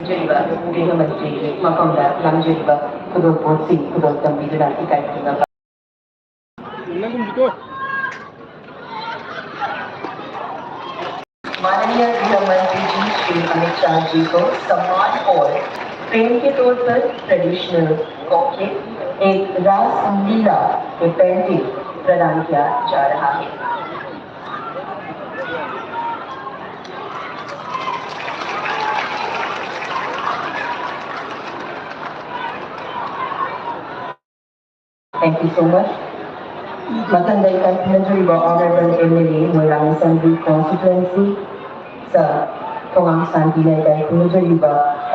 Jiriba, Grihamanti, Makonda, Lamjiriba, Kudopotsi, Kudotamidana, Ikaituna. माननीय गृह मंत्री जी श्री अमित शाह जी को सम्मान और प्रेम के तौर पर ट्रेडिशनल कॉकटेल एक रास लीला के पेंटिंग प्रदान किया जा रहा है। Thank you so much. Matandai Country Honorable MLA Moirang Assembly Constituency, Sir Kawang Santina Country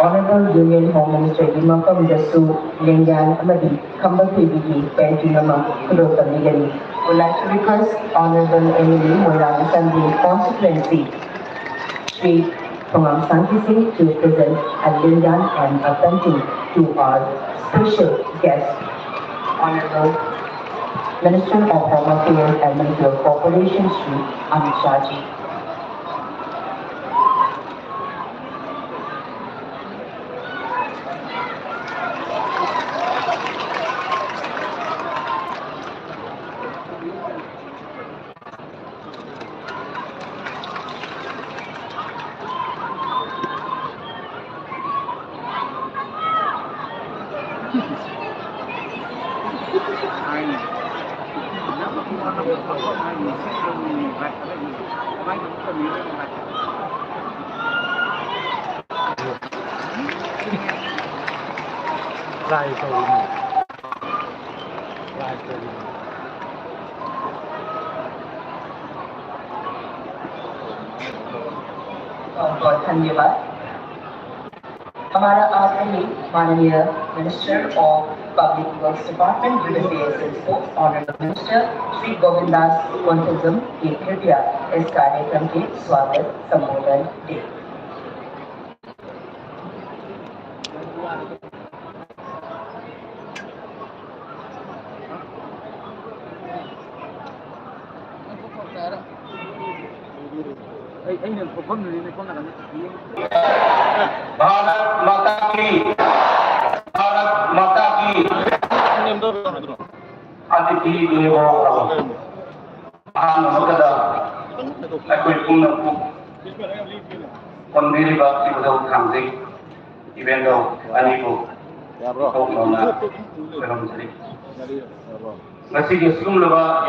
Honorable Union Home Minister Imam Dasu Lengan Amadi Kamba PBD Pentinama Kudoka Migani. Would like to request Honorable MLA Moirang Assembly Constituency Sri Kawang Santisi to present a Lengan and a painting to our special guest, Honorable Minister of Home Affairs and Minister of Corporation, Sri Amit Shah ji. बहुत धन्यवाद। हमारा आदरणीय माननीय minister of public works department with affairs and sports honourable minister Shri Govindas Konthoujam की कृपया इस कार्यक्रम के स्वागत संबोधन दे। भारत माता की अतिथि देवो भव। अहमकदा अखोई पुनपु कोनबिरिबा सिबदौ थांजै इवेंटआव आनिबो खौलना खैरमसरी। ngasi gi sumlaba